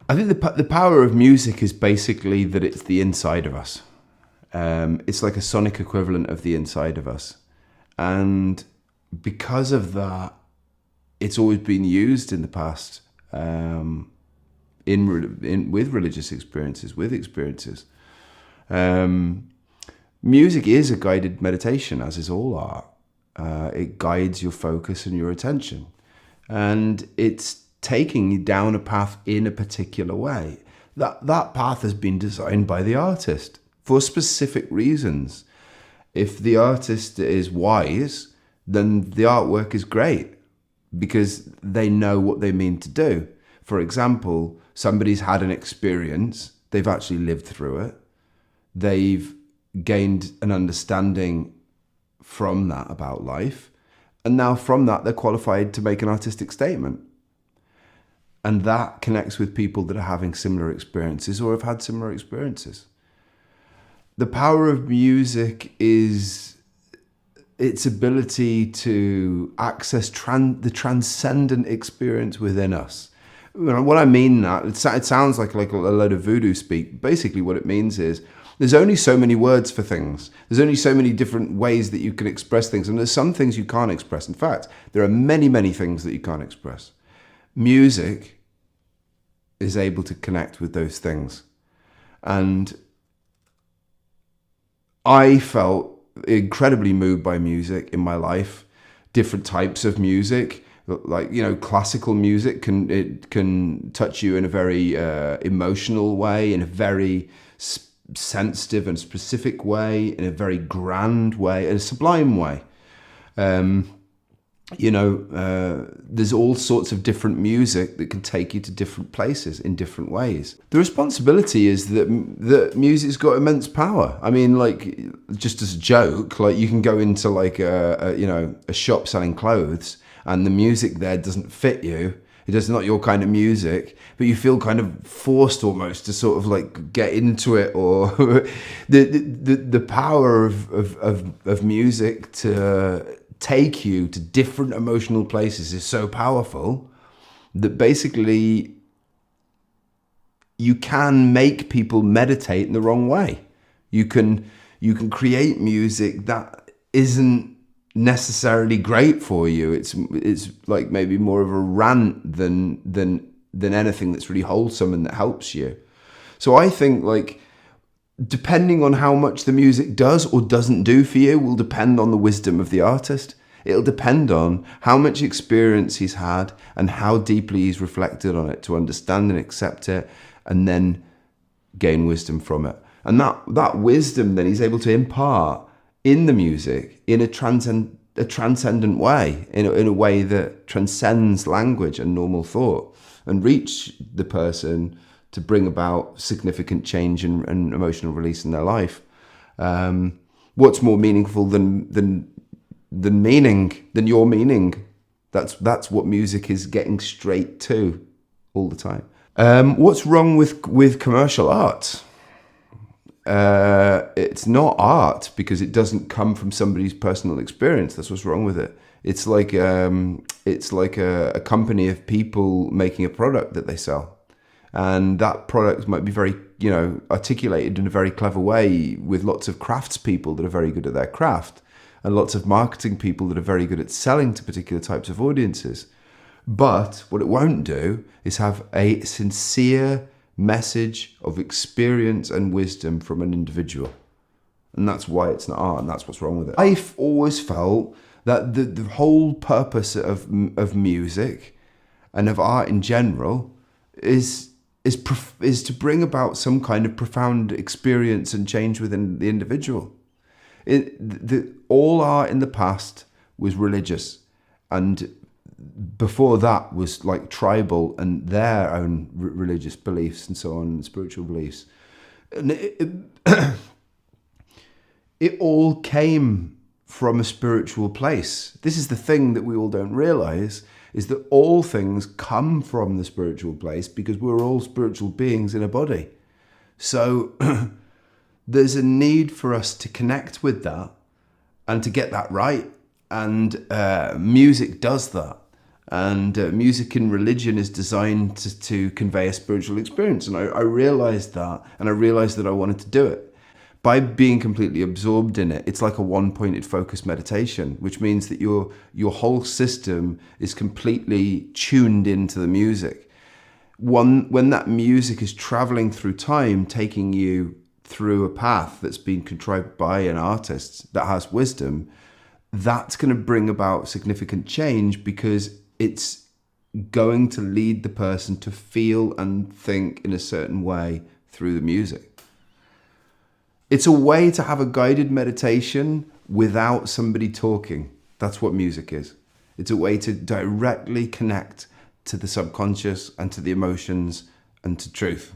I think the power of music is basically that it's the inside of us. It's like a sonic equivalent of the inside of us. And because of that, it's always been used in the past with religious experiences, with experiences. Music is a guided meditation, as is all art. It guides your focus and your attention. And it's taking you down a path in a particular way. That path has been designed by the artist for specific reasons. If the artist is wise, then the artwork is great because they know what they mean to do. For example, somebody's had an experience, they've actually lived through it, they've gained an understanding from that about life, and now from that they're qualified to make an artistic statement. And that connects with people that are having similar experiences or have had similar experiences. The power of music is its ability to access the transcendent experience within us. What I mean that, it sounds like a load of voodoo speak. Basically what it means is there's only so many words for things. There's only so many different ways that you can express things. And there's some things you can't express. In fact, there are many, many things that you can't express. Music is able to connect with those things. And I felt incredibly moved by music in my life, different types of music. Like, classical music can touch you in a very emotional way, in a very sensitive and specific way, in a very grand way, in a sublime way. There's all sorts of different music that can take you to different places in different ways. The responsibility is that music's got immense power. I mean, like, just as a joke, like you can go into like a shop selling clothes and the music there doesn't fit you. It's not your kind of music, but you feel kind of forced almost to sort of like get into it, or the power of music to take you to different emotional places is so powerful that basically you can make people meditate in the wrong way. You can create music that isn't necessarily great for you. It's like maybe more of a rant than anything that's really wholesome and that helps you. So I think, like, depending on how much the music does or doesn't do for you will depend on the wisdom of the artist. It'll depend on how much experience he's had and how deeply he's reflected on it to understand and accept it and then gain wisdom from it. And that wisdom then he's able to impart in the music in a transcendent way, in a way that transcends language and normal thought, and reach the person to bring about significant change and emotional release in their life. What's more meaningful than your meaning? That's what music is getting straight to all the time. What's wrong with commercial art? It's not art because it doesn't come from somebody's personal experience. That's what's wrong with it. It's like a company of people making a product that they sell, and that product might be very articulated in a very clever way with lots of craftspeople that are very good at their craft, and lots of marketing people that are very good at selling to particular types of audiences. But what it won't do is have a sincere message of experience and wisdom from an individual. And that's why it's not art, and that's what's wrong with it. I've always felt that the whole purpose of music and of art in general is to bring about some kind of profound experience and change within the individual. All art in the past was religious, and before that was like tribal and their own religious beliefs and so on, spiritual beliefs. And it all came from a spiritual place. This is the thing that we all don't realize, is that all things come from the spiritual place because we're all spiritual beings in a body. So there's a need for us to connect with that and to get that right. And music does that. And music in religion is designed to convey a spiritual experience. And I realized that, and I realized that I wanted to do it. By being completely absorbed in it, it's like a one-pointed focus meditation, which means that your whole system is completely tuned into the music. When that music is traveling through time, taking you through a path that's been contrived by an artist that has wisdom, that's going to bring about significant change, because it's going to lead the person to feel and think in a certain way through the music. It's a way to have a guided meditation without somebody talking. That's what music is. It's a way to directly connect to the subconscious and to the emotions and to truth.